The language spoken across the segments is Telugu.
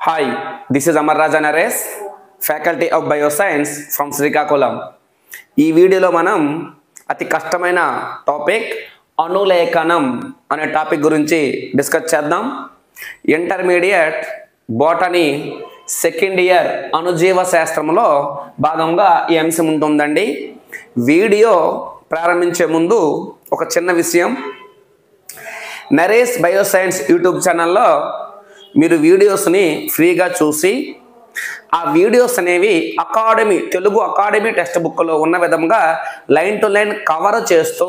Hi, this is Amar Raja Naresh, Faculty of Bioscience from Srikakulam. ఈ వీడియోలో మనం అతి కష్టమైన టాపిక్ అనులేఖనం అనే టాపిక్ గురించి డిస్కస్ చేద్దాం. ఇంటర్మీడియట్ బోటనీ సెకండ్ ఇయర్ అణుజీవ శాస్త్రంలో భాగంగా ఈ అంశం ఉంటుందండి. వీడియో ప్రారంభించే ముందు ఒక చిన్న విషయం, నరేష్ బయోసైన్స్ యూట్యూబ్ ఛానల్లో మీరు వీడియోస్ని ఫ్రీగా చూసి ఆ వీడియోస్ అనేవి తెలుగు అకాడమీ టెక్స్ట్ బుక్లో ఉన్న విధంగా లైన్ టు లైన్ కవర్ చేస్తూ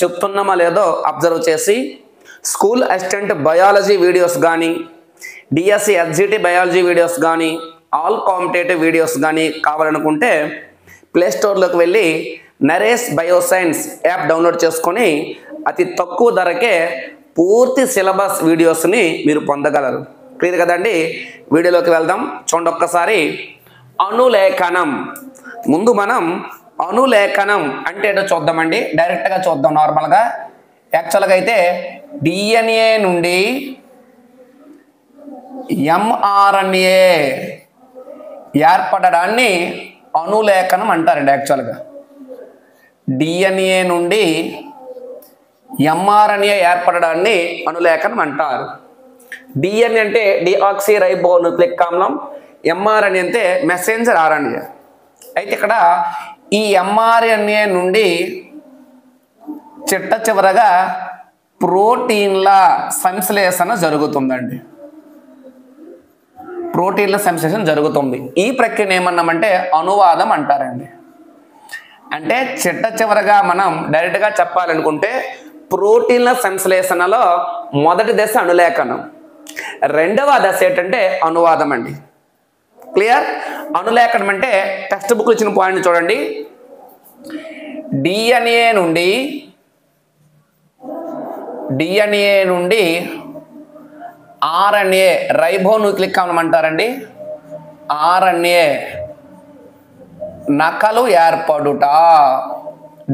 చెప్తున్నామా లేదో అబ్జర్వ్ చేసి స్కూల్ అసిస్టెంట్ బయాలజీ వీడియోస్ కానీ డిఎస్సి ఎస్జిటి బయాలజీ వీడియోస్ కానీ ఆల్ కాంపిటేటివ్ వీడియోస్ కానీ కావాలనుకుంటే ప్లేస్టోర్లోకి వెళ్ళి నరేష్ బయోసైన్స్ యాప్ డౌన్లోడ్ చేసుకొని అతి తక్కువ ధరకే పూర్తి సిలబస్ వీడియోస్ని మీరు పొందగలరు. క్లియర్ కదండి. వీడియోలోకి వెళ్దాం. చూడండి ఒక్కసారి. అనులేఖనం. ముందు మనం అనులేఖనం అంటే ఏంటో చూద్దామండి. డైరెక్ట్గా చూద్దాం. నార్మల్గా యాక్చువల్గా అయితే డిఎన్ఏ నుండి ఎంఆర్ఎన్ఏ ఏర్పడడాన్ని అనులేఖనం అంటారండి. యాక్చువల్గా డిఎన్ఏ నుండి ఎంఆర్ఎన్ఏ ఏర్పడడాన్ని అనులేఖనం అంటారు. డిఎన్ఏ అంటే డిఆక్సీ రైబో న్యూక్లిక్ ఆమ్లం, ఎంఆర్ఎన్ఏ అంటే మెసెంజర్ ఆర్ఎన్ఏ. అయితే ఇక్కడ ఈ ఎంఆర్ఎన్ఏ నుండి చిట్ట చివరగా ప్రోటీన్ల సంశ్లేషణ జరుగుతుందండి. ప్రోటీన్ల సంశ్లేషణ జరుగుతుంది. ఈ ప్రక్రియను ఏమన్నామంటే అనువాదం అంటారండి. అంటే చిట్ట చివరగా మనం డైరెక్ట్గా చెప్పాలనుకుంటే ప్రోటీన్ల సంశ్లేషణలో మొదటి దశ అనులేఖనం, రెండవ దశ ఏంటంటే అనువాదం అండి. క్లియర్? అనులేఖనం అంటే టెక్స్ట్ బుక్లో ఇచ్చిన పాయింట్ చూడండి. డిఎన్ఏ నుండి ఆర్ఎన్ఏ రైబో న్యూక్లిక్ ఆమ్లం అంటారండి. ఆర్ఎన్ఏ నకలు ఏర్పడుట,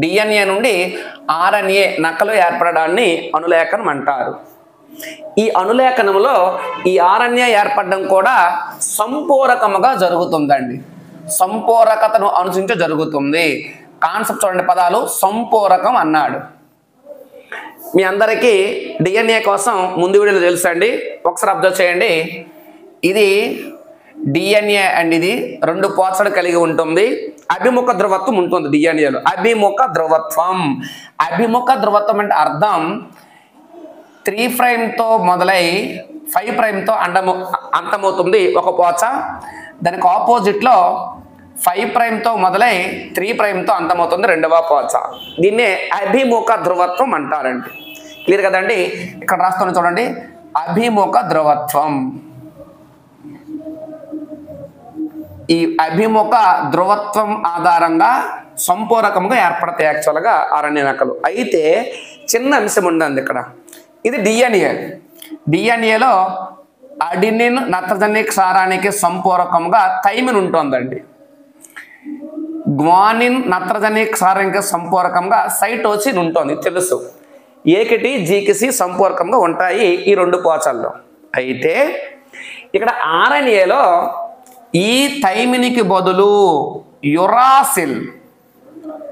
డిఎన్ఏ నుండి ఆర్ఎన్ఏ నకలు ఏర్పడడాన్ని అనులేఖనం అంటారు. ఈ అనులేఖనంలో ఈ ఆర్ఎన్ఏ ఏర్పడడం కూడా సంపూరకముగా జరుగుతుందండి. సంపూరకతను అనుసరించి జరుగుతుంది. కాన్సెప్ట్ చూడండి, పదాలు సంపూరకం అన్నాడు. మీ అందరికీ డిఎన్ఏ కోసం ముందు వీడియోలో తెలుసండి. ఒకసారి అబ్జర్వ్ చేయండి. ఇది డిఎన్ఏ అండ్ ఇది రెండు పోచలు కలిగి ఉంటుంది. అభిముఖ ధ్రువత్వం ఉంటుంది డిఎన్ఏలో. అభిముఖ ధ్రువత్వం అంటే అర్థం 3' మొదలై 5' అంతమవుతుంది ఒక పోచ. దానికి ఆపోజిట్లో 5' మొదలై 3' అంతమవుతుంది రెండవ పోచ. దీన్నే అభిముఖ ధ్రువత్వం అంటారండి. క్లియర్ కదండి. ఇక్కడ రాస్తున్నా చూడండి, అభిముఖ ధ్రువత్వం. ఈ అభిముఖ ధ్రువత్వం ఆధారంగా సంపూరకంగా ఏర్పడతాయి యాక్చువల్గా ఆర్ఎన్ఏ నకలు. అయితే చిన్న అంశం ఉందండి ఇక్కడ. ఇది డిఎన్ఏలో అడినిన్ నత్రజని క్షారానికి సంపూరకంగా థైమిన్ ఉంటుందండి. గ్వానిన్ నత్రజని క్షారానికి సంపూరకంగా సైటోసిన్ ఉంటుంది, తెలుసు. ఏకిటి జీకిసి సంపూరకంగా ఉంటాయి ఈ రెండు పోచల్లో. అయితే ఇక్కడ ఆర్ఎన్ఏలో ఈ థైమిన్కి బదులు యురాసిల్,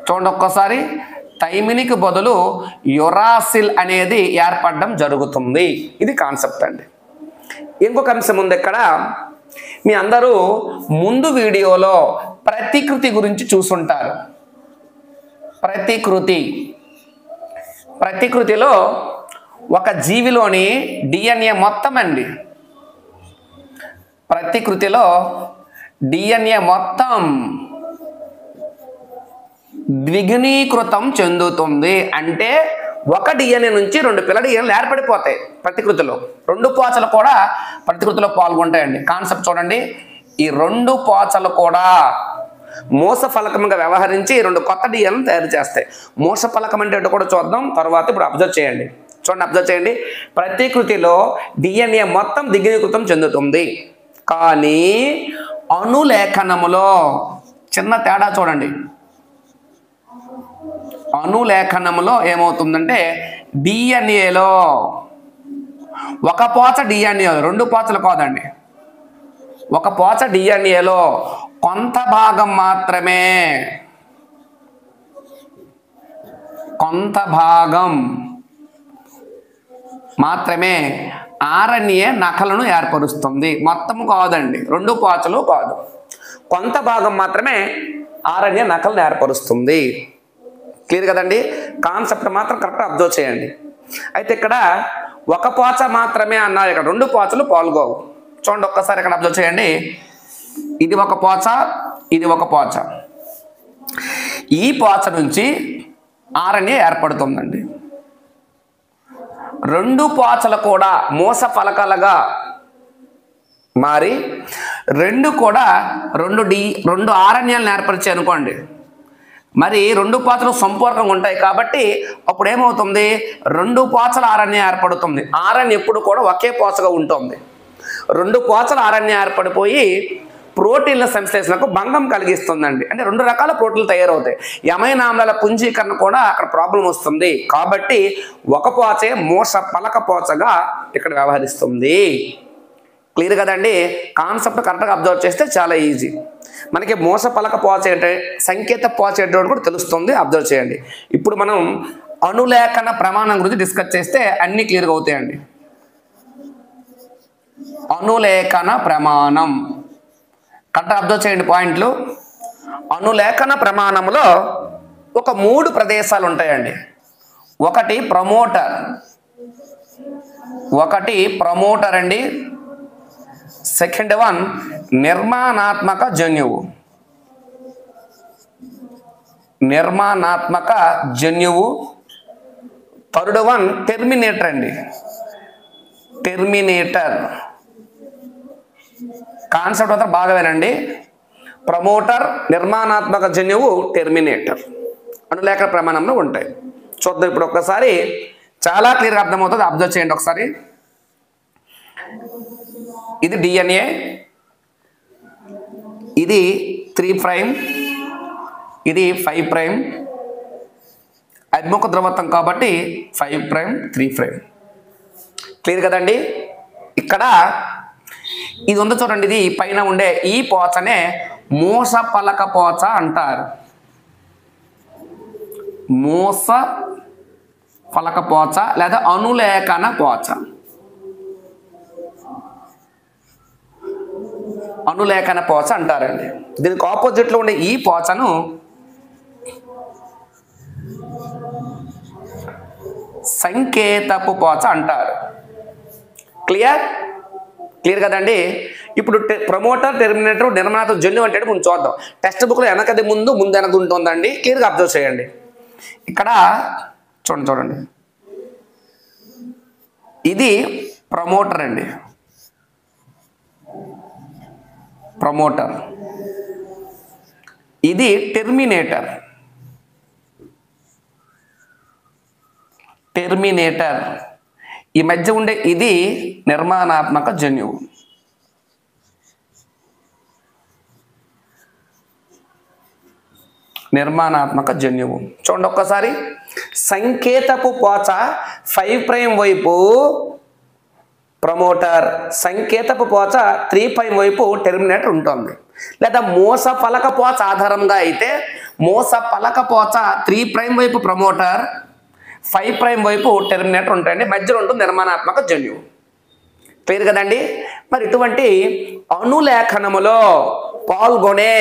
చూడండి ఒక్కసారి, థైమిన్కి బదులు యురాసిల్ అనేది ఏర్పడడం జరుగుతుంది. ఇది కాన్సెప్ట్ అండి. ఇంకొక అంశం ఉంది ఇక్కడ. మీ అందరూ ముందు వీడియోలో ప్రతికృతి గురించి చూసుంటారు. ప్రతికృతిలో ఒక జీవిలోని డిఎన్ఏ మొత్తం అండి. ప్రతికృతిలో డిఎన్ఏ మొత్తం ద్విగుణీకృతం చెందుతుంది. అంటే ఒక డిఎన్ఏ నుంచి రెండు పిల్ల డిఎన్ఏలు ఏర్పడిపోతాయి ప్రతికృతిలో. రెండు పోచలు కూడా ప్రతికృతిలో పాల్గొంటాయండి. కాన్సెప్ట్ చూడండి. ఈ రెండు పోచలు కూడా మూస ఫలకంగా వ్యవహరించి రెండు కొత్త డిఎన్ఏలను తయారు చేస్తాయి. మూస ఫలకం అంటే ఏంటో కూడా చూద్దాం తర్వాత. ఇప్పుడు అబ్జర్వ్ చేయండి. ప్రతికృతిలో డిఎన్ఏ మొత్తం ద్విగుణీకృతం చెందుతుంది. కానీ అనులేఖనములో చిన్న తేడా చూడండి. అనులేఖనములో ఏమవుతుందంటే డిఎన్ఏలో ఒక పోచ డిఎన్ఏ రెండు పోచలు కాదండి, ఒక పోచ డిఎన్ఏలో కొంత భాగం మాత్రమే ఆర్ఎన్ఏ నకలను ఏర్పరుస్తుంది. మొత్తం కాదండి, 2 పోచలు కాదు, కొంత భాగం మాత్రమే ఆర్ఎన్ఏ నకలను ఏర్పరుస్తుంది. క్లియర్ కదండి? కాన్సెప్ట్ మాత్రం కరెక్ట్ అబ్జర్వ్ చేయండి. అయితే ఇక్కడ ఒక పోచ మాత్రమే అన్నారు, ఇక్కడ 2 పోచలు పాల్గొవు. చూడండి ఒక్కసారి ఇక్కడ అబ్జర్వ్ చేయండి. ఇది ఒక పోచ, ఇది ఒక పోచ. ఈ పోచ నుంచి ఆర్ఎన్ఏ ఏర్పడుతుందండి. 2 పోచలు కూడా మూస ఫలకాలుగా మారి 2 కూడా 2 ఆర్ఎన్ఏలను ఏర్పరిచాయి అనుకోండి. మరి 2 పోచలు సంపూర్ణంగా ఉంటాయి కాబట్టి అప్పుడు ఏమవుతుంది, 2 పోచల ఆర్ఎన్ఏ ఏర్పడుతుంది. ఆర్ఎన్ఏ ఎప్పుడు కూడా ఒకే పోచగా ఉంటుంది. 2 పోచల ఆర్ఎన్ఏ ఏర్పడిపోయి ప్రోటీన్ల సంశ్లేషణకు భంగం కలిగిస్తుందండి. అంటే 2 రకాల ప్రోటీన్లు తయారవుతాయి. అమైనో ఆమ్లాల పుంజీకరణ కూడా అక్కడ ప్రాబ్లం వస్తుంది. కాబట్టి ఒక పోచే మూస పలక పోచగా ఇక్కడ వ్యవహరిస్తుంది. క్లియర్ కదండి? కాన్సెప్ట్ కరెక్ట్గా అబ్జర్వ్ చేస్తే చాలా ఈజీ. మనకి మూస పలక పోచ ఏంటంటే సంకేత పోచ ఏంటో కూడా తెలుస్తుంది. అబ్జర్వ్ చేయండి. ఇప్పుడు మనం అనులేఖన ప్రమాణం గురించి డిస్కస్ చేస్తే అన్ని క్లియర్గా అవుతాయండి. అనులేఖన ప్రమాణం కరెక్ట్ అబ్జర్వ్ చేయండి పాయింట్లు. అనులేఖన ప్రమాణంలో ఒక 3 ప్రదేశాలు ఉంటాయండి. ఒకటి ప్రమోటర్ అండి. సెకండ్ వన్ నిర్మాణాత్మక జన్యువు. థర్డ్ వన్ టెర్మినేటర్ అండి. కాన్సెప్ట్ అంతా బాగా వినండి. ప్రమోటర్, నిర్మాణాత్మక జన్యువు, టెర్మినేటర్ అనులేఖన ప్రమాణంలో ఉంటాయి. చూద్దాం ఇప్పుడు ఒక్కసారి, చాలా క్లియర్గా అర్థమవుతుంది. అబ్జర్వ్ చేయండి ఒకసారి. ఇది డిఎన్ఏ, ఇది 3', ఇది 5'. అభిముఖ ధ్రువత్వం కాబట్టి 5', 3'. క్లియర్ కదండి? ఇక్కడ ఇది ఉంది చూడండి, ఇది పైన ఉండే ఈ పోచనే మూస పలక పోచ అంటారు. మూస పలక పోచ లేదా అనులేఖన పోచ. అనులేఖన పోచ అంటారండి. దీనికి ఆపోజిట్లో ఉండే ఈ పోచను సంకేతపు పోచ అంటారు. క్లియర్ కదండి? ఇప్పుడు ప్రమోటర్, టెర్మినేటర్, నిర్మాణాత్మక జన్యువు అంటే కొంచెం చూద్దాం. టెక్స్ట్ బుక్లో వెనకది ముందు వెనక ఉంటుందండి. క్లియర్గా అబ్జర్వ్ చేయండి. ఇక్కడ చూడండి, ఇది ప్రమోటర్ అండి. ఇది టెర్మినేటర్. ఈ మధ్య ఉండే ఇది నిర్మాణాత్మక జన్యువు. చూడండి ఒక్కసారి. సంకేతపు పోచ 5' వైపు ప్రమోటర్, సంకేతపు పోచ 3' వైపు టెర్మినేటర్ ఉంటుంది. లేదా మూస పలక పోచ ఆధారంగా అయితే మూస పలక పోచ 3' వైపు ప్రమోటర్, 5' వైపు టెర్మినేటర్ ఉంటాయండి. మధ్యలో ఉంటుంది నిర్మాణాత్మక జన్యువు. క్లియర్ కదండి? మరి ఇటువంటి అనులేఖనములో పాల్గొనే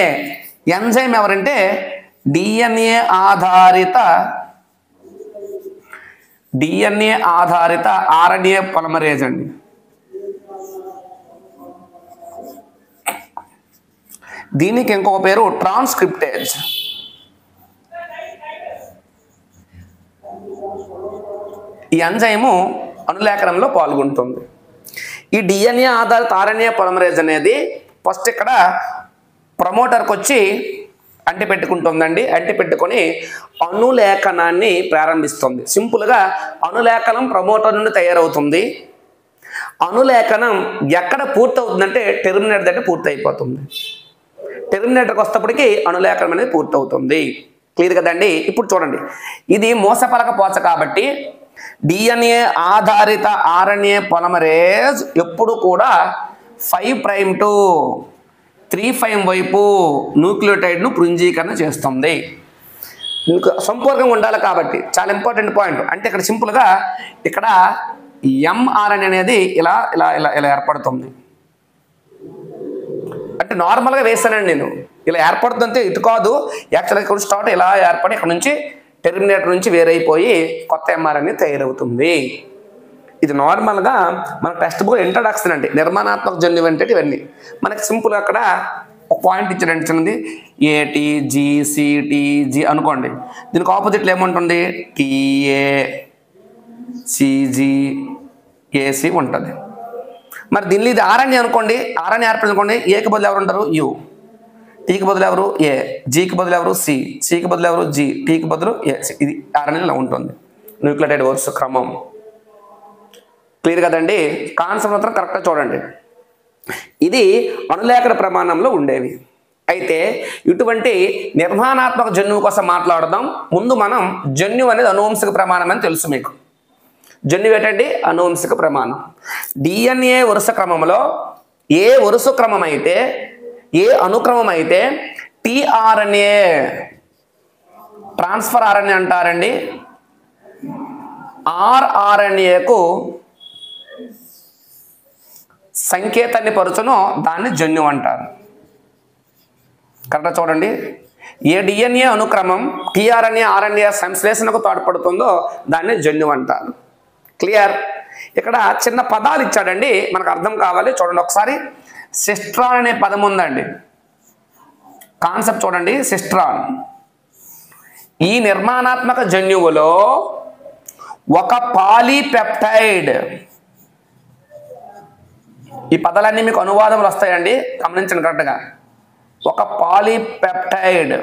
ఎంజైమ్ ఎవరంటే డిఎన్ఏ ఆధారిత ఆర్ఎన్ఏ పాలిమరేజ్ అండి. దీనికి ఇంకొక పేరు ట్రాన్స్క్రిప్టేజ్. ఈ ఎంజైము అనులేఖనంలో పాల్గొంటుంది. ఈ డిఎన్ఏ ఆధారిత ఆర్ఎన్ఏ పాలిమరేజ్ అనేది ఫస్ట్ ఇక్కడ ప్రమోటర్కి వచ్చి అంటిపెట్టుకుంటుందండి. అంటిపెట్టుకొని అనులేఖనాన్ని ప్రారంభిస్తుంది. సింపుల్గా అనులేఖనం ప్రమోటర్ నుండి తయారవుతుంది. అనులేఖనం ఎక్కడ పూర్తవుతుందంటే టెర్మినేటర్ దగ్గర పూర్తి అయిపోతుంది. టెర్మినేటర్కి వస్తేప్పటికి అనులేఖనం అనేది పూర్తవుతుంది. క్లియర్ కదండి? ఇప్పుడు చూడండి, ఇది మూసపలక పోచ కాబట్టి డిఎన్ఏ ఆధారిత ఆర్ఎన్ఏ పాలిమరేజ్ ఎప్పుడు కూడా 5' టు 3' వైపు న్యూక్లియోటైడ్ను పుంజీకరణ చేస్తుంది. మీకు సంపూర్ణంగా ఉండాలి కాబట్టి చాలా ఇంపార్టెంట్ పాయింట్. అంటే ఇక్కడ సింపుల్గా ఇక్కడ mRNA అనేది ఇలా ఇలా ఇలా ఇలా ఏర్పడుతుంది. అంటే నార్మల్గా వేస్తానండి నేను, ఇలా ఏర్పడుతుంటే ఇటు కాదు, యాక్చువల్గా ఇక్కడ స్టార్ట్ ఇలా ఏర్పడి ఇక్కడ నుంచి టెర్మినేటర్ నుంచి వేరైపోయి కొత్త mRNA తయారవుతుంది. ఇది నార్మల్గా మన టెక్స్ట్ బుక్ ఇంట్రడక్షన్ అంటే నిర్మాణాత్మక జన్యువు అంటే ఇవన్నీ మనకి సింపుల్గా అక్కడ ఒక పాయింట్ ఇచ్చాడండి చిన్నది, ఏటీ జీ సిటీ జీ అనుకోండి. దీనికి ఆపోజిట్లో ఏముంటుంది, టీఏ సిజీ ఏసీ ఉంటుంది. మరి దీనిలో ఇది ఆర్ఎన్ఏ అనుకోండి, ఆర్ఎన్ఏ ఏర్పడింది అనుకోండి, ఏకి బదులు ఎవరు ఉంటారు యు, టీకి బదులు ఎవరు ఏ, జీకి బదులు ఎవరు సి, సికి బదులు ఎవరు జీ, టీకి బదులు ఏ. ఇది ఆర్ఎన్ఏలో ఉంటుంది న్యూక్లియోటైడ్ వరుస క్రమం. క్లియర్ కదండి? కాన్సెప్ట్ మాత్రం కరెక్ట్గా చూడండి. ఇది అణులేఖన ప్రమాణంలో ఉండేవి. అయితే ఇటువంటి నిర్మాణాత్మక జన్యువు కోసం మాట్లాడదాం. ముందు మనం జన్యువు అనేది అనువంశిక ప్రమాణం అని తెలుసు మీకు. జన్యువు ఏంటండి? అనువంశిక ప్రమాణం. డిఎన్ఏ వరుస క్రమంలో ఏ వరుస క్రమం అయితే, ఏ అనుక్రమం అయితే టిఆర్ఎన్ఏ ట్రాన్స్ఫర్ ఆర్ఎన్ఏ అంటారండి, ఆర్ఆర్ఎన్ఏకు సంకేతాన్ని పరుచునో దాన్ని జన్యువు అంటారు. కరెక్ట్గా చూడండి. ఏ డిఎన్ఏ అనుక్రమం టిఆర్ఎన్ఏ ఆర్ఎన్ఏ సంశ్లేషణకు తోడ్పడుతుందో దాన్ని జన్యువు అంటారు. క్లియర్? ఇక్కడ చిన్న పదాలు ఇచ్చాడండి, మనకు అర్థం కావాలి. చూడండి ఒకసారి. సిస్ట్రాన్ అనే పదం ఉందండి. కాన్సెప్ట్ చూడండి. సిస్ట్రాన్ ఈ నిర్మాణాత్మక జన్యువులో ఒక పాలీపెప్టైడ్, ఈ పదాలన్నీ మీకు అనువాదములు వస్తాయండి, గమనించండి కరెక్ట్గా. ఒక పాలీపెప్టైడ్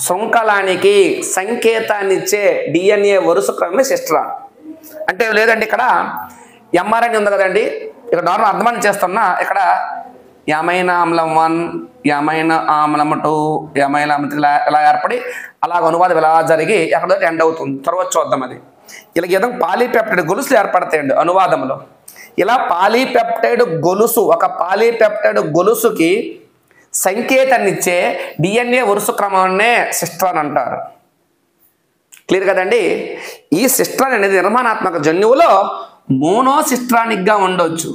శృంఖలానికి సంకేతాన్ని ఇచ్చే డిఎన్ఏ వరుస క్రమమే సిస్ట్రాన్. అంటే లేదండి ఇక్కడ mRNA ఉంది కదండి, ఇక్కడ నార్మల్ అర్థమని చేస్తున్నా. ఇక్కడ యమైనా ఆమ్లం 1, యమైనా ఆమ్లం 2, యమైనా ఆమ్లం 3 ఇలా ఏర్పడి అలాగ అనువాదం ఇలా జరిగి ఎక్కడ ఎండ్ అవుతుంది. తర్వాత చూద్దాం అది. ఇలా ఏదో పాలీపెప్టైడ్ గొలుసులు ఏర్పడతాయండి అనువాదంలో. ఇలా పాలీపెప్టైడ్ గొలుసు, ఒక పాలీపెప్టైడ్ గొలుసుకి సంకేతాన్ని ఇచ్చే డిఎన్ఏ వరుస క్రమాన్నే సిస్ట్రాన్ అంటారు. క్లియర్ కదండి? ఈ సిస్ట్రాన్ అనేది నిర్మాణాత్మక జన్యువులో మోనోసిస్ట్రానిక్గా ఉండొచ్చు.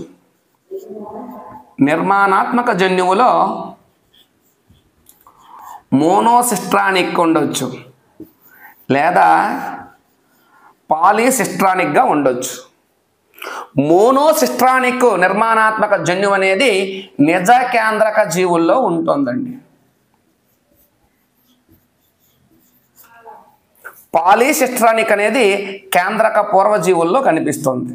నిర్మాణాత్మక జన్యువులో మోనోసిస్ట్రానిక్ ఉండొచ్చు, లేదా పాలీసిస్ట్రానిక్గా ఉండొచ్చు. మోనోసిస్ట్రానిక్ నిర్మాణాత్మక జన్యువు అనేది నిజ కేంద్రక జీవుల్లో ఉంటుందండి. పాలీసిస్ట్రానిక్ అనేది కేంద్రక పూర్వజీవుల్లో కనిపిస్తుంది.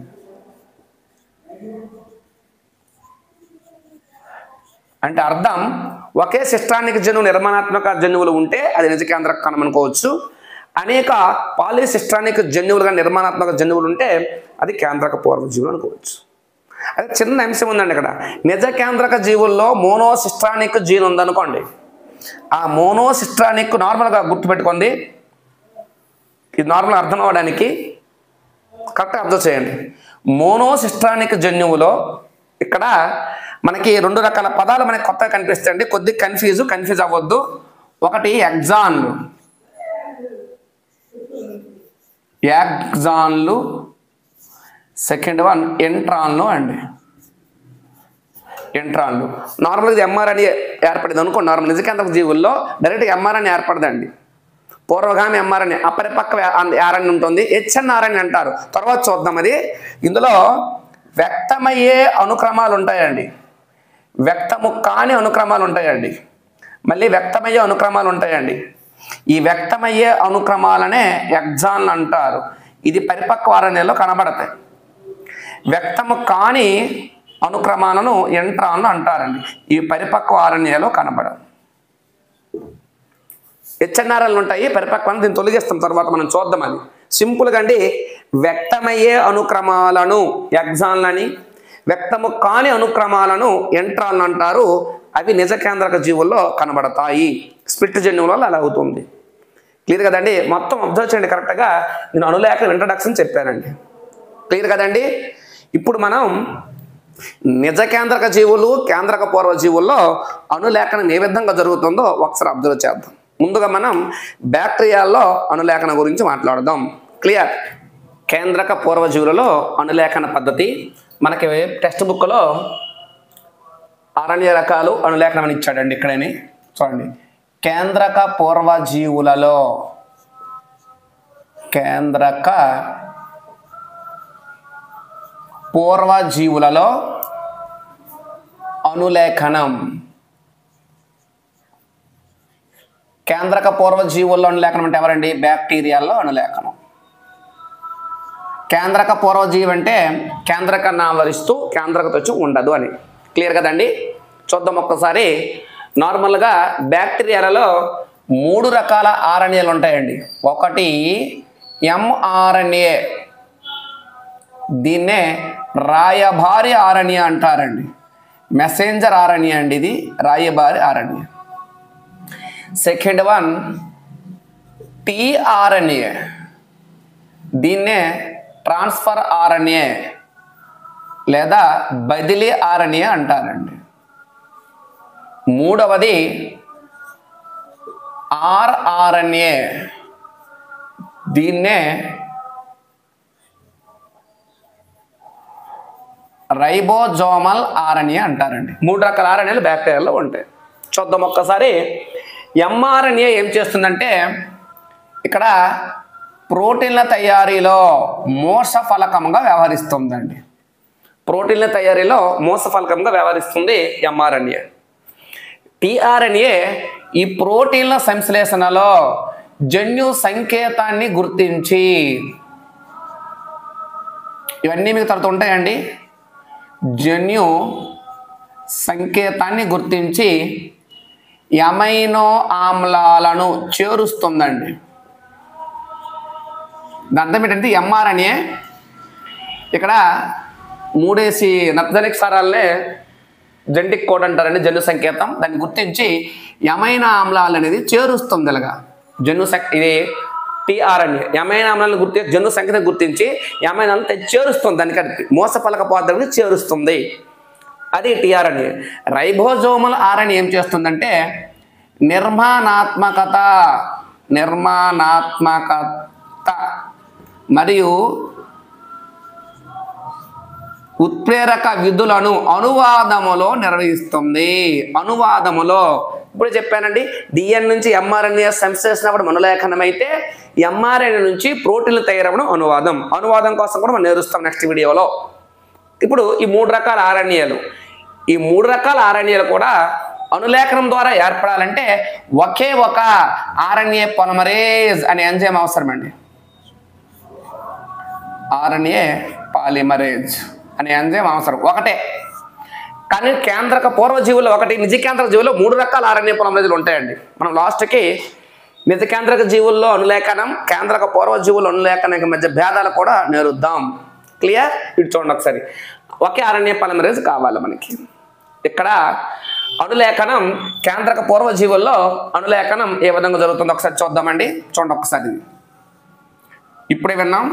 అంటే అర్థం, ఒకే సిస్ట్రానిక్ జన్యువు నిర్మాణాత్మక జన్యువులు ఉంటే అది నిజ కేంద్రక కణం అనుకోవచ్చు. అనేక పాలీసిస్ట్రానిక్ జన్యువులుగా నిర్మాణాత్మక జన్యువులు ఉంటే అది కేంద్రక పూర్వజీవులు అనుకోవచ్చు. అదే చిన్న అంశం ఉందండి ఇక్కడ. నిజ కేంద్రక జీవుల్లో మోనోసిస్ట్రానిక్ జీన్ ఉందనుకోండి, ఆ మోనోసిస్ట్రానిక్ నార్మల్గా గుర్తుపెట్టుకోండి. ఇది నార్మల్ అర్థం అవ్వడానికి కరెక్ట్గా అబ్జర్వ్ చేయండి. మోనోసిస్ట్రానిక్ జన్యువులో ఇక్కడ మనకి 2 రకాల పదాలు మనకి కొత్తగా కనిపిస్తాయండి. కొద్దిగా కన్ఫ్యూజ్ అవ్వద్దు. ఒకటి ఎగ్జాన్లు, సెకండ్ వన్ ఎంట్రాన్లు అండి. ఎంట్రాన్లు నార్మల్గా ఇది mRNA ఏర్పడింది అనుకో. నార్మల్ నిజ కేంద్రక జీవుల్లో డైరెక్ట్గా mRNA ఏర్పడదండి. పూర్వగామి mRNA, అపరిపక్వ RNA ఉంటుంది, hNRNA అంటారు. తర్వాత చూద్దాం అది. ఇందులో వ్యక్తమయ్యే అనుక్రమాలు ఉంటాయండి, వ్యక్తము కాని అనుక్రమాలు ఉంటాయండి, మళ్ళీ వ్యక్తమయ్యే అనుక్రమాలు ఉంటాయండి. ఈ వ్యక్తమయ్యే అనుక్రమాలనే ఎగ్జాన్లు అంటారు. ఇది పరిపక్వ RNAలో కనబడతాయి. వ్యక్తము కాని అనుక్రమాలను ఎంట్రాన్లు అంటారండి. ఈ పరిపక్వ RNAలో కనబడవు. hNRNAలు ఉంటాయి పరిపక్వాన్ని, దీన్ని తొలగిస్తాం తర్వాత మనం చూద్దాం. అది సింపుల్గా అండి. వ్యక్తమయ్యే అనుక్రమాలను ఎగ్జాన్లని, వ్యక్తము కాని అనుక్రమాలను ఎంట్రాన్లు అంటారు. అవి నిజ కేంద్రక జీవుల్లో కనబడతాయి. స్ప్లిట్ జన్యువుల వల్ల అలా అవుతుంది. క్లియర్ కదండి? మొత్తం అబ్జర్వ్ చేయండి కరెక్ట్గా. నేను అణులేఖనం ఇంట్రడక్షన్ చెప్పానండి. క్లియర్ కదండి? ఇప్పుడు మనం నిజ కేంద్రక జీవులు, కేంద్రక పూర్వ జీవుల్లో అణులేఖనం ఏ విధంగా జరుగుతుందో ఒకసారి అబ్జర్వ్ చేద్దాం. ముందుగా మనం బ్యాక్టీరియాల్లో అణులేఖనం గురించి మాట్లాడదాం. క్లియర్? కేంద్రక పూర్వ జీవులలో అణులేఖన పద్ధతి మనకి టెక్స్ట్ బుక్లో అరణ్య రకాలు అణులేఖనం అని ఇచ్చాడండి. ఇక్కడని చూడండి, కేంద్రక పూర్వ జీవులలో అణులేఖనం. కేంద్రక పూర్వ జీవుల్లో అణులేఖనం అంటే ఎవరండి? బ్యాక్టీరియాల్లో అణులేఖనం. కేంద్రక పూర్వజీవి అంటే కేంద్రకాన్ని ఆవరిస్తూ కేంద్రకత వచ్చి ఉండదు అని. క్లియర్ కదండి? చూద్దాం ఒక్కసారి. నార్మల్గా బ్యాక్టీరియాలలో 3 రకాల ఆర్ఎన్ఏలు ఉంటాయండి. ఒకటి ఎంఆర్ఎన్ఏ, దీన్నే రాయబారి ఆర్ఎన్ఏ అంటారండి. మెసెంజర్ ఆర్ఎన్ఏ అండి, ఇది రాయబారి ఆర్ఎన్ఏ. సెకండ్ వన్ టీఆర్ఎన్ఏ, దీన్నే ట్రాన్స్ఫర్ ఆర్ఎన్ఏ లేదా బదిలీ ఆర్ఎన్ఏ అంటారండి. మూడవది ఆర్ఆర్ఎన్ఏ, దీన్నే రైబోజోమల్ ఆర్ఎన్ఏ అంటారండి. 3 రకాల ఆర్ఎన్ఏలు బ్యాక్టీరియాలో ఉంటాయి. చూద్దాం ఒక్కసారి. ఎంఆర్ఎన్ఏ ఏం చేస్తుందంటే ఇక్కడ ప్రోటీన్ల తయారీలో మోసఫలకంగా వ్యవహరిస్తుందండి. ప్రోటీన్ల తయారీలో మోసఫలకంగా వ్యవహరిస్తుంది ఎంఆర్ఎన్ఏ. టీఆర్ఎన్ఏ ఈ ప్రోటీన్ల సంశ్లేషణలో జన్యు సంకేతాన్ని గుర్తించి, ఇవన్నీ మీకు తర్వాత ఉంటాయండి, జన్యు సంకేతాన్ని గుర్తించి అమైనో ఆమ్లాలను చేరుస్తుందండి. దాని అర్థం ఏంటంటే ఎంఆర్ఎన్ఏ ఇక్కడ 3 నత్జనిక్ స్థానాలనే జెనెటిక్ కోడ్ అంటారండి, జన్యు సంకేతం. దాన్ని గుర్తించి అమైనో ఆమ్లాలు అనేది చేరుస్తుంది. ఇలాగా ఇది టీఆర్ఎన్ఏ అమైనో ఆమ్లాలను గుర్తించి జన్యు సంకేతం గుర్తించి అమైనోలను చేరుస్తుంది, దానికి మోసఫలక పదార్థాలను చేరుస్తుంది. అది టీఆర్ఎన్ఏ. రైబోజోమల్ ఆర్ఎన్ఏ ఏం చేస్తుందంటే నిర్మాణాత్మకత మరియు ఉత్ప్రేరక విధులను అనువాదములో నిర్వహిస్తుంది. అనువాదములో ఇప్పుడు చెప్పానండి, డిఎన్ నుంచి ఎంఆర్ఎన్ఏ సంశ్లేషణ అణులేఖనం అయితే ఎంఆర్ఎన్ఏ నుంచి ప్రోటీన్లు తయారవడం అనువాదం కోసం కూడా మనం నేర్చుస్తాం నెక్స్ట్ వీడియోలో. ఇప్పుడు ఈ 3 రకాల ఆర్ఎన్ఏలు, ఈ 3 రకాల ఆర్ఎన్ఏలు కూడా అణులేఖనం ద్వారా ఏర్పడాలంటే ఒకే ఒక ఆర్ఎన్ఏ పాలిమరేజ్ అనే ఎంజైమ్ అవసరం అండి. ఆర్ఎన్ఏ పాలిమరేజ్ అనే ఎంజైమ్ అవసరం ఒకటే. కానీ కేంద్రక పూర్వజీవుల్లో ఒకటి, నిజ కేంద్రక జీవుల్లో 3 రకాల ఆర్ఎన్ఏ పాలిమరేజ్లు ఉంటాయండి. మనం లాస్ట్కి నిజ కేంద్రక జీవుల్లో అణులేఖనం, కేంద్రక పూర్వజీవుల్లో అణులేఖనం మధ్య భేదాలు కూడా నేరుద్దాం. క్లియర్? ఇటు చూడండి ఒకసారి. ఒకే ఆర్ఎన్ఏ పాలిమరేజ్ కావాలి మనకి. ఇక్కడ అణులేఖనం కేంద్రక పూర్వజీవుల్లో అణులేఖనం ఏ విధంగా జరుగుతుందో ఒకసారి చూద్దామండి. చూడండి ఒకసారి. ఇప్పుడే విన్నాం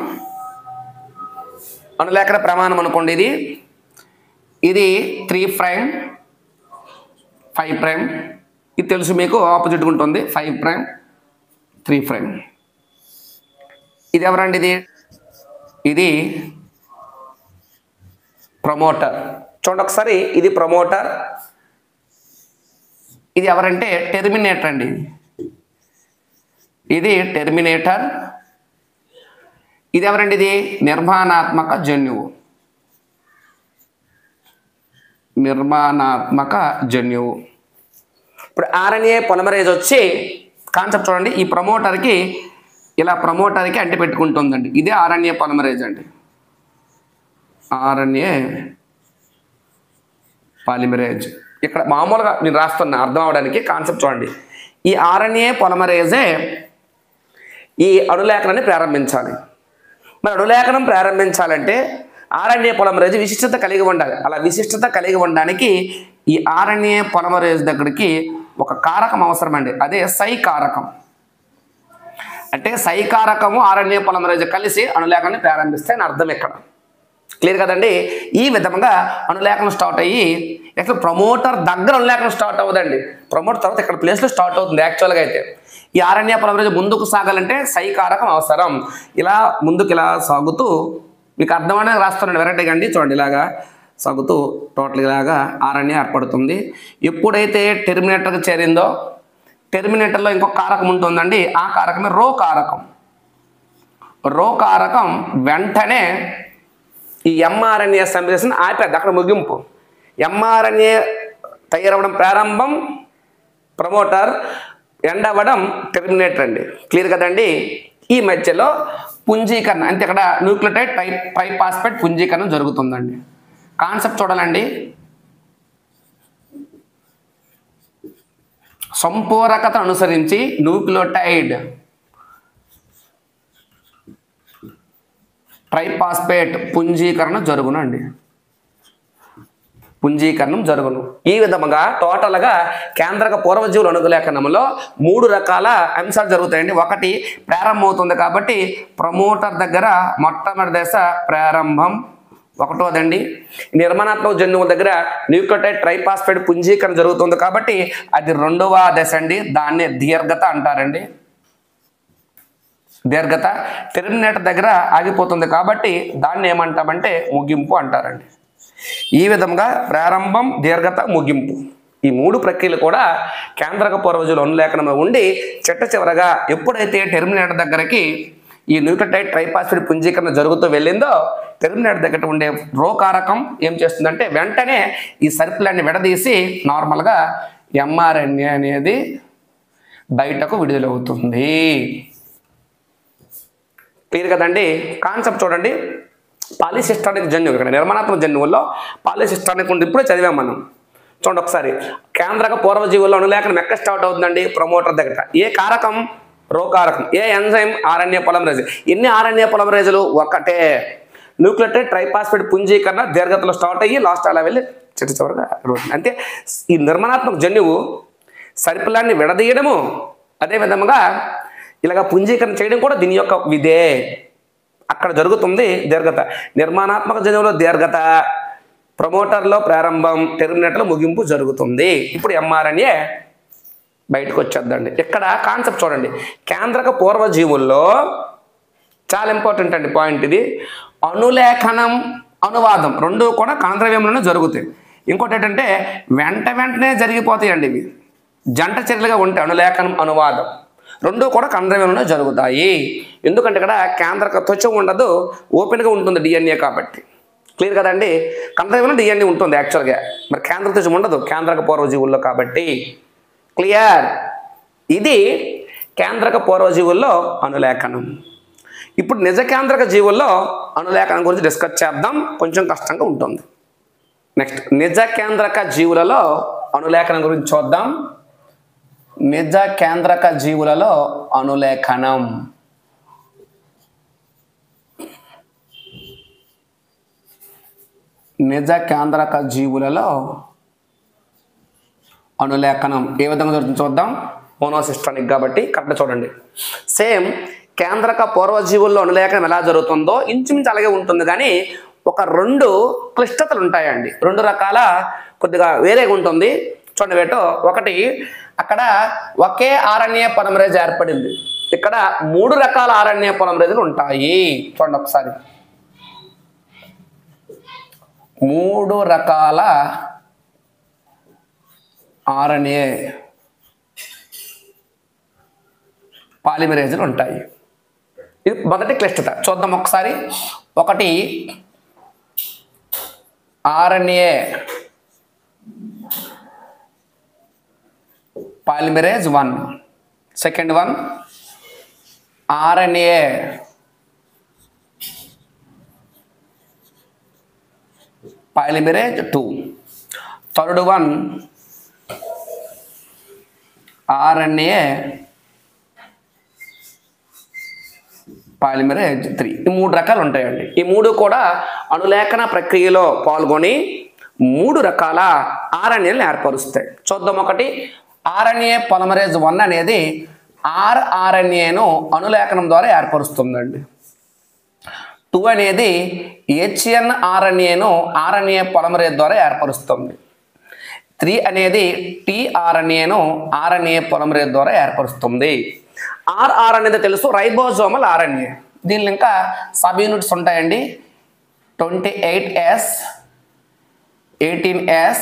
అణులేఖన ప్రమాణం అనుకోండి. ఇది 3', 5'. ఇది తెలుసు మీకు, ఆపోజిట్గా ఉంటుంది 5', 3'. ఇది ఎవరండి? ఇది ప్రమోటర్. చూడండి ఒకసారి. ఇది ప్రమోటర్. ఇది ఎవరంటే టెర్మినేటర్ అండి. ఇది టెర్మినేటర్. ఇది ఎవరండి? ఇది నిర్మాణాత్మక జన్యువు. ఇప్పుడు ఆర్ఎన్ఏ పాలిమరేజ్ వచ్చి కాన్సెప్ట్ చూడండి. ఈ ప్రమోటర్కి అంటి పెట్టుకుంటుందండి. ఇదే ఆర్ఎన్ఏ పాలిమరేజ్ అండి. ఆర్ఎన్ఏ పాలిమరేజ్ ఇక్కడ మామూలుగా నేను రాస్తున్నా అర్థం అవడానికి. కాన్సెప్ట్ చూడండి. ఈ ఆర్ఎన్ఏ పాలిమరేజే ఈ అణులేఖనాన్ని ప్రారంభించాలి. మరి అణులేఖనం ప్రారంభించాలంటే ఆర్ఎన్ఏ పాలిమరేజ్ విశిష్టత కలిగి ఉండాలి. అలా విశిష్టత కలిగి ఉండడానికి ఈ ఆర్ఎన్ఏ పాలిమరేజ్ దగ్గరికి ఒక కారకం అవసరం అండి. అదే సై కారకం. అంటే సై కారకము ఆర్ఎన్ఏ పాలిమరేజ్ కలిసి అణులేఖనాన్ని ప్రారంభిస్తే అని అర్థం ఇక్కడ. క్లియర్ కదండి. ఈ విధంగా అనులేఖనం స్టార్ట్ అయ్యి యాక్చువల్ ప్రమోటర్ దగ్గర అనులేఖనం స్టార్ట్ అవ్వదండి, ప్రమోటర్ తర్వాత ఇక్కడ ప్లేస్లో స్టార్ట్ అవుతుంది యాక్చువల్గా అయితే. ఈ ఆరణ్య పొలమరేజ్ ముందుకు సాగాలంటే సైకారకం అవసరం. ఇలా ముందుకు ఇలా సాగుతూ మీకు అర్థమనే రాస్తున్నాను వెరైటీగా అండి. చూడండి ఇలాగా సాగుతూ టోటల్ ఇలాగా ఆరణ్య ఏర్పడుతుంది. ఎప్పుడైతే టెర్మినేటర్కి చేరిందో టెర్మినేటర్లో ఇంకొక కారకం ఉంటుందండి, ఆ కారకమే రో కారకం. రో కారకం వెంటనే ఈ ఎంఆర్ఎన్ఏ అసెంబ్లీస్ని ఆపేది, అక్కడ ముగింపు. ఎంఆర్ఎన్ఏ తయారవ్వడం ప్రారంభం ప్రమోటర్, ఎండ్ అవ్వడం టెర్మినేటర్ అండి. క్లియర్ కదండి. ఈ మధ్యలో పుంజీకరణ అంటే ఇక్కడ న్యూక్లియోటైడ్ ట్రైఫాస్ఫేట్ పుంజీకరణ జరుగుతుందండి. కాన్సెప్ట్ చూడాలండి. సంపూరకతను అనుసరించి న్యూక్లియోటైడ్ ట్రైఫాస్ఫేట్ పుంజీకరణ జరుగునండి, పుంజీకరణం జరుగును. ఈ విధంగా టోటల్గా కేంద్రక పూర్వజీవుల అనులేఖనంలో 3 రకాల అంశాలు జరుగుతాయండి. ఒకటి ప్రారంభమవుతుంది కాబట్టి ప్రమోటర్ దగ్గర మొట్టమొదటి దశ ప్రారంభం, ఒకటోదండి. నిర్మాణాత్మక జన్యువుల దగ్గర న్యూక్లియోటైడ్ ట్రైఫాస్ఫేట్ పుంజీకరణ జరుగుతుంది కాబట్టి అది 2వ దశ అండి, దాన్నే దీర్ఘత అంటారండి. దీర్ఘత. టెర్మినేటర్ దగ్గర ఆగిపోతుంది కాబట్టి దాన్ని ఏమంటామంటే ముగింపు అంటారండి. ఈ విధంగా ప్రారంభం, దీర్ఘత, ముగింపు ఈ 3 ప్రక్రియలు కూడా కేంద్రక పూర్వజీవుల అనులేఖనంలో ఉండి చివరగా ఎప్పుడైతే టెర్మినేటర్ దగ్గరకి ఈ న్యూక్లియోటైడ్ ట్రైఫాస్ఫేట్ పుంజీకరణ జరుగుతూ వెళ్ళిందో టెర్మినేటర్ దగ్గర ఉండే రో కారకం ఏం చేస్తుందంటే వెంటనే ఈ సర్కిల్ని విడదీసి నార్మల్గా ఎంఆర్ఎన్ఏ అనేది బయటకు విడుదలవుతుంది. క్లియర్ కదండి. కాన్సెప్ట్ చూడండి. పాలిసిస్టానిక్ జన్యువు, ఇక్కడ నిర్మాణాత్మక జన్యువుల్లో పాలిసిస్టానిక్ ఉంటుంది, ఇప్పుడే చదివాం మనం. చూడండి ఒకసారి. కేంద్రక పూర్వజీవుల్లో అనులేఖనం ఎక్కడ స్టార్ట్ అవుతుందండి? ప్రమోటర్ దగ్గర. ఏ కారకం? రో కారకం. ఏ ఎంజైమ్? RNA polymerase. ఎన్ని ఆర్ఎన్ఏ పొలిమరేజ్లు? ఒకటే. న్యూక్లియోటైడ్ ట్రైఫాస్ఫేట్ పుంజీకరణ దీర్ఘతలో స్టార్ట్ అయ్యి లాస్ట్ అలా వెళ్ళి చివరగా అంటే ఈ నిర్మాణాత్మక జన్యువు సర్పిలాన్ని విడదీయడము, అదేవిధంగా ఇలాగ పుంజీకరణ చేయడం కూడా దీని యొక్క విధే. అక్కడ జరుగుతుంది దీర్ఘత. నిర్మాణాత్మక జన్యువులో దీర్ఘత, ప్రమోటర్లో ప్రారంభం, టెర్మినేటర్లో ముగింపు జరుగుతుంది. ఇప్పుడు ఎంఆర్ఎన్ఏ బయటకు వచ్చేద్దండి. ఇక్కడ కాన్సెప్ట్ చూడండి. కేంద్రక పూర్వజీవుల్లో చాలా ఇంపార్టెంట్ అండి పాయింట్ ఇది. అనులేఖనం, అనువాదం 2 కూడా కణద్రవ్యంలోనే జరుగుతాయి. ఇంకోటి ఏంటంటే వెంటనే జరిగిపోతాయండి ఇవి. జంట చర్యలుగా ఉంటాయి అనులేఖనం, అనువాదం 2 కూడా కణద్రవ్యంలోనే జరుగుతాయి. ఎందుకంటే ఇక్కడ కేంద్రక త్వచం ఉండదు, ఓపెన్గా ఉంటుంది డిఎన్ఏ కాబట్టి. క్లియర్ కదండి. కణద్రవ్యంలో డిఎన్ఏ ఉంటుంది యాక్చువల్గా, మరి కేంద్రక త్వచం ఉండదు కేంద్రక పూర్వజీవుల్లో కాబట్టి. క్లియర్. ఇది కేంద్రక పూర్వజీవుల్లో అనులేఖనం. ఇప్పుడు నిజ కేంద్రక జీవుల్లో అనులేఖనం గురించి డిస్కస్ చేద్దాం, కొంచెం కష్టంగా ఉంటుంది. నెక్స్ట్ నిజ కేంద్రక జీవులలో అనులేఖనం గురించి చూద్దాం. నిజ కేంద్రక జీవులలో అనులేఖనం. నిజ కేంద్రక జీవులలో అనులేఖనం ఏ విధంగా జరుగుతుంది చూద్దాం. మోనోసిస్టానిక్ కాబట్టి కరెక్ట్ చూడండి. సేమ్ కేంద్రక పూర్వజీవుల్లో అనులేఖనం ఎలా జరుగుతుందో ఇంచుమించు అలాగే ఉంటుంది, కానీ ఒక 2 క్లిష్టతలు ఉంటాయండి. 2 రకాల కొద్దిగా వేరేగా ఉంటుంది. చూడండి వేటో. ఒకటి, అక్కడ ఒకే ఆర్ఎన్ఏ పొలిమరేజ్ ఏర్పడింది. ఇక్కడ 3 రకాల ఆర్ఎన్ఏ పొలిమరేజ్లు ఉంటాయి. చూడండి ఒకసారి. 3 రకాల ఆర్ఎన్ఏ పాలిమరేజ్లు ఉంటాయి. ఇది మొదటి క్లిష్టత. చూద్దాం ఒకసారి. ఒకటి RNA polymerase 1. Second one RNA polymerase 2. Third one RNA polymerase 3. ఈ 3 రకాలు ఉంటాయండి. ఈ 3 కూడా అనులేఖన ప్రక్రియలో పాల్గొని 3 రకాల ఆర్ఎన్ఏలను ఏర్పరుస్తాయి. చూద్దాం. ఒకటి ఆర్ఎన్ఏ పొలిమరేజ్ 1 అనేది ఆర్ఎన్ఏను అనులేఖనం ద్వారా ఏర్పరుస్తుందండి. 2 అనేది HNRNAను RNA పాలిమరేజ్ ద్వారా ఏర్పరుస్తుంది. 3 అనేది tRNAను RNA పాలిమరేజ్ ద్వారా ఏర్పరుస్తుంది. RR అనేది తెలుసు, రైబోజోమల్ RNA. దీనిలో ఇంకా సబ్ యూనిట్స్ ఉంటాయండి. 28S, 18S,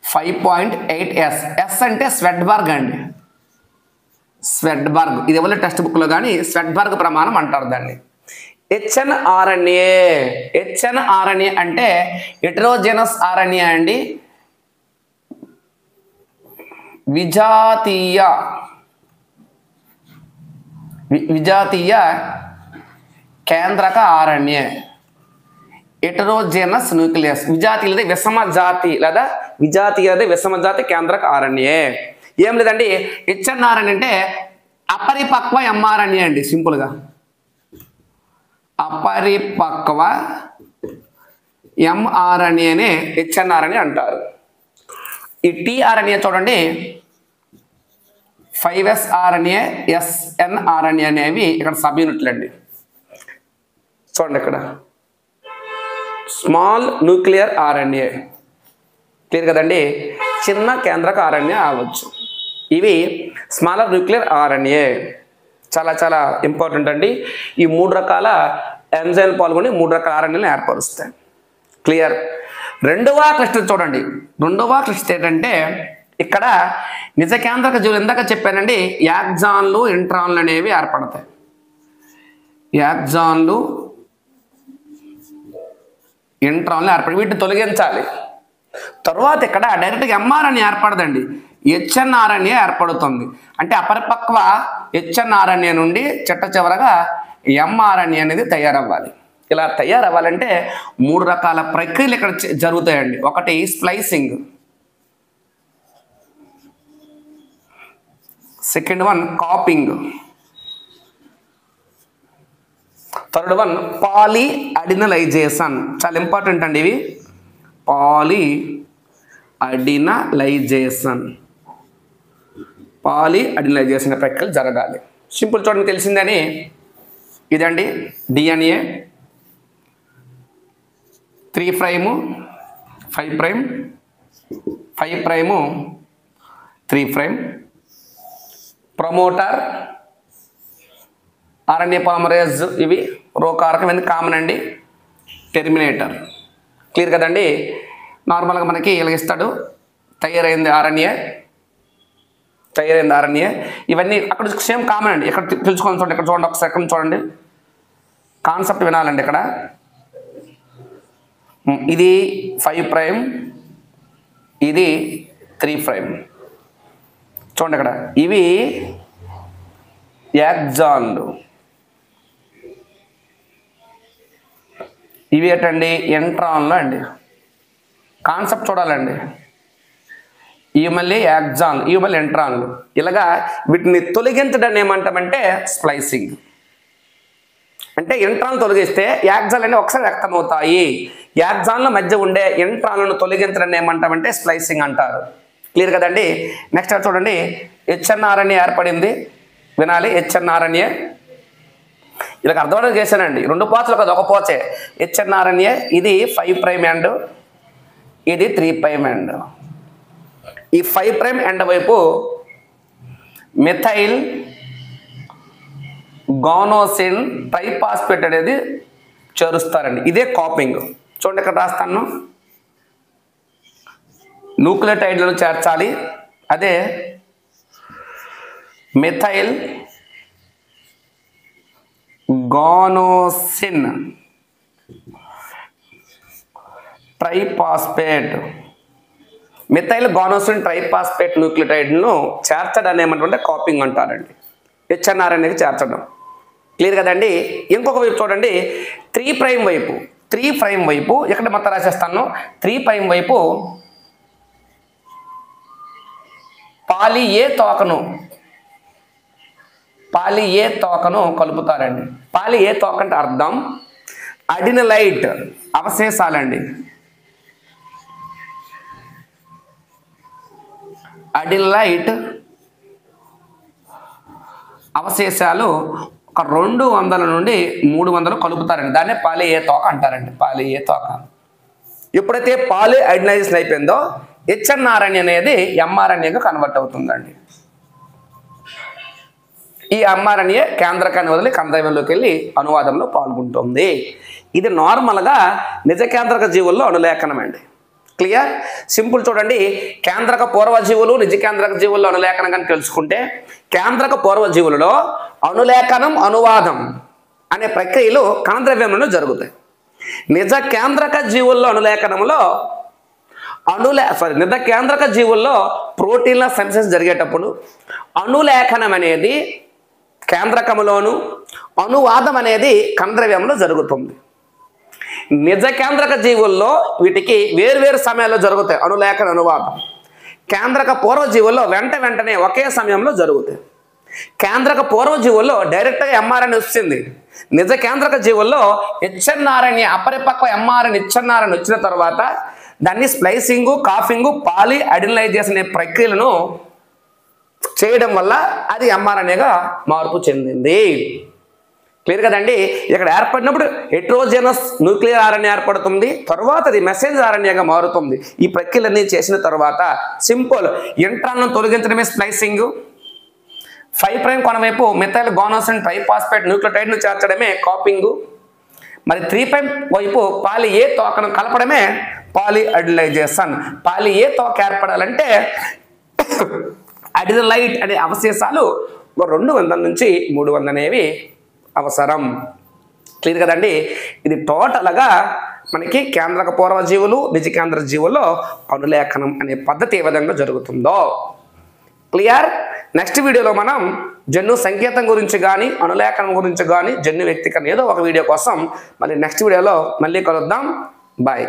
5.8S. S అంటే స్వెడ్బర్గ్ అండి. స్వెడ్బర్గ్ ఇది ఎవరి టెక్స్ట్ బుక్లో కానీ స్వెడ్బర్గ్ ప్రమాణం అంటారు దాన్ని. HNRNA అంటే హెటెరోజెనస్ RNA అండి. విజాతీయ కేంద్రక RNA, హెటెరోజెనస్ న్యూక్లియస్. విజాతీయులది విషమజాతి లేదా విజాతీయది విషమజాతి కేంద్రక RNA. ఏం లేదండి, HNRNA అంటే అపరిపక్వ mRNA అండి. సింపుల్గా అపరిపక్వ mRNAనే HNRNA అంటారు. ఈ tRNA చూడండి, 5S RNA, SNRNA అనేవి ఇక్కడ సబ్ యూనిట్లు అండి. చూడండి ఇక్కడ స్మాల్ న్యూక్లియర్ RNA. క్లియర్ కదండి, చిన్న కేంద్రక RNA అవ్వచ్చు. ఇవి స్మాలర్ న్యూక్లియర్ RNA. చాలా చాలా ఇంపార్టెంట్ అండి. ఈ 3 రకాల ఎంజైమ్ పాల్గొని 3 రకాల RNAలను ఏర్పరుస్తాయి. క్లియర్. రెండవ క్లస్టర్ చూడండి. రెండవ క్లస్టర్ ఏంటంటే ఇక్కడ నిజ కేంద్రక జీవులు ఇందాక చెప్పానండి, యాక్సాన్లు ఇంట్రాన్లు అనేవి ఏర్పడతాయి. యాక్సాన్లు ఇంట్రాన్లు ఏర్పడి వీటిని తొలగించాలి. తర్వాత ఇక్కడ డైరెక్ట్గా mRNA ఏర్పడదండి, HNRNA ఏర్పడుతుంది. అంటే అపరిపక్వ HNRNA నుండి చిట్ట చివరగా mRNA అనేది తయారవ్వాలి. ఇలా తయారవ్వాలంటే 3 రకాల ప్రక్రియలు ఇక్కడ జరుగుతాయండి. ఒకటి splicing, second one capping, third one polyadenylation. చాలా ఇంపార్టెంట్ అండి ఇవి. పాలీఅడినలైజేషన్ ప్రక్రియలు జరగాలి. సింపుల్ చూడండి, తెలిసిందని ఇదండి DNA 3 prime 5 prime 5 prime 3 prime, promoter RNA polymerase, ఇవి రోకారకం ఎందుకు కామన్ అండి, టెర్మినేటర్. క్లియర్ కదండి. నార్మల్గా మనకి ఇలా ఇస్తాడు, తయారైంది RNA, ఇవన్నీ అక్కడ సేమ్ కామన్ అండి. ఇక్కడ తెలుసుకోవాలి. చూడండి, ఇక్కడ చూడండి, ఒక సెకండ్ చూడండి, కాన్సెప్ట్ వినాలండి. ఇక్కడ ఇది 5 ప్రైమ్, ఇది 3 ప్రైమ్. చూడండి ఇక్కడ ఇవి యాక్సాన్లు, ఇవి ఏంటండి ఇంట్రాన్లు అండి. కాన్సెప్ట్ చూడాలండి. ఇవి మళ్ళీ యాక్సాన్, ఇవి మళ్ళీ ఇంట్రాన్లు. ఇలాగా వీటిని తొలగించడాన్ని ఏమంటామంటే స్ప్లైసింగ్. అంటే ఇంట్రాన్లు తొలగిస్తే యాక్సాన్లు అనేవి ఒకసారి వ్యక్తమవుతాయి. యాక్సాన్ల మధ్య ఉండే ఇంట్రాన్లను తొలగించడాన్ని ఏమంటామంటే స్ప్లైసింగ్ అంటారు. క్లియర్ కదండి. నెక్స్ట్ చూడండి, HNRNA ఏర్పడింది. వినాలి, HNRNA ఇలాగ అర్థం చేశానండి. 2 పోచలు కదా, ఒక పోచే. HNRNA ఇది 5 ప్రైమ్ ఎండ్, ఇది 3 ప్రైమ్ ఎండ్. ఈ 5 ప్రైమ్ ఎండ్ వైపు మిథైల్ గోనోసిన్ ట్రైపాస్పేట్ అనేది చేరుస్తారండి. ఇదే కాపింగ్. చూడండి ఇక్కడ రాస్తాను, న్యూక్లియోటైడ్లను చేర్చాలి. అదే మిథైల్ గోనోసిన్ ట్రైపాస్పేట్, మిథైల్ గోనోసిన్ ట్రైపాస్పేట్ న్యూక్లియోటైడ్ను చేర్చడాన్ని ఏమంటే కాపింగ్ అంటారండి. HNRNAకి చేర్చడం. క్లియర్ కదండి. ఇంకొక వైపు చూడండి, 3 ప్రైమ్ వైపు, 3 ప్రైమ్ వైపు ఇక్కడ మొత్తం రాసేస్తాను. 3 ప్రైమ్ వైపు పాలి ఏ తోకను కలుపుతారండి. పాలి ఏ తోక అంటే అర్థం అడినలైట్ అవశేషాలండి. అడినలైట్ అవశేషాలు ఒక 200 నుండి 300 కలుపుతారండి. దాన్నే పాలీ ఏ తోక అంటారండి. పాలీ ఏ తోక. ఎప్పుడైతే పాలీ ఐడినైజేషన్ అయిపోయిందో హెచ్ఎన్ఆర్ఎన్ఏ అనేది ఎంఆర్ఎన్ఏగా కన్వర్ట్ అవుతుందండి. ఈ ఎంఆర్ఎన్ఏ కేంద్రకాన్ని వదిలి కందయంలోకి వెళ్ళి అనువాదంలో పాల్గొంటుంది. ఇది నార్మల్గా నిజ కేంద్రక జీవుల్లో అనులేఖనం అండి. క్లియర్? సింపుల్ చూడండి. కేంద్రక పూర్వజీవులు నిజ కేంద్రక జీవుల్లో అనులేఖనం కానీ తెలుసుకుంటే కేంద్రక పూర్వజీవులలో అనులేఖనం అనువాదం అనే ప్రక్రియలు కణద్రవ్యంలో జరుగుతాయి. నిజ కేంద్రక జీవుల్లో అనులేఖనంలో నిజ కేంద్రక జీవుల్లో ప్రోటీన్ల సింథసిస్ జరిగేటప్పుడు అనులేఖనం అనేది కేంద్రకములోను, అనువాదం అనేది కణద్రవ్యంలో జరుగుతుంది. నిజ కేంద్రక జీవుల్లో వీటికి వేరువేరు సమయాల్లో జరుగుతాయి అనులేఖన అనువాదం. కేంద్రక పూర్వజీవుల్లో వెంటనే ఒకే సమయంలో జరుగుతాయి. కేంద్రక పూర్వజీవుల్లో డైరెక్ట్గా ఎంఆర్ఎన్ఏ వచ్చింది. నిజ కేంద్రక జీవుల్లో హెచ్ఎన్ఆర్ఎన్ఏ అపరిపక్వ ఎంఆర్ఎన్ఏ హెచ్ఎన్ఆర్ఎన్ఏ వచ్చిన తర్వాత దాన్ని స్ప్లైసింగు, కాఫింగు, పాలీ అడినైజేషన్ అనే ప్రక్రియలను చేయడం వల్ల అది ఎంఆర్ఎన్ఏగా మార్పు చెందింది. క్లియర్ కదండి? ఇక్కడ ఏర్పడినప్పుడు హెట్రోజెనస్ న్యూక్లియర్ ఆర్ఎన్ఏ ఏర్పడుతుంది. తర్వాత అది మెసేంజర్ ఆర్ఎన్ఏగా మారుతుంది. ఈ ప్రక్రియలన్నీ చేసిన తర్వాత సింపుల్ ఇంట్రాన్లను తొలగించడమే స్ప్లైసింగ్, 5' కొన వైపు మిథైల్ గోనోసిన్ ట్రైఫాస్ఫేట్ న్యూక్లియోటైడ్ను చేర్చడమే కాపింగు, మరి 3' వైపు పాలీ ఏ తోకను కలపడమే పాలీ అడినైజేషన్. పాలీ ఏ తోక ఏర్పడాలంటే అడినలైట్ అనే అవశేషాలు 200 నుంచి 300 అనేవి అవసరం. క్లియర్ కదండి? ఇది టోటల్గా మనకి కేంద్రక పూర్వజీవులు నిజ కేంద్ర జీవుల్లో అనులేఖనం అనే పద్ధతి ఏ విధంగా జరుగుతుందో క్లియర్. నెక్స్ట్ వీడియోలో మనం జన్యు సంకేతం గురించి కానీ అనులేఖనం గురించి కానీ జన్యు వ్యక్తీకరణ ఏదో ఒక వీడియో కోసం మళ్ళీ నెక్స్ట్ వీడియోలో మళ్ళీ కలుద్దాం. బాయ్.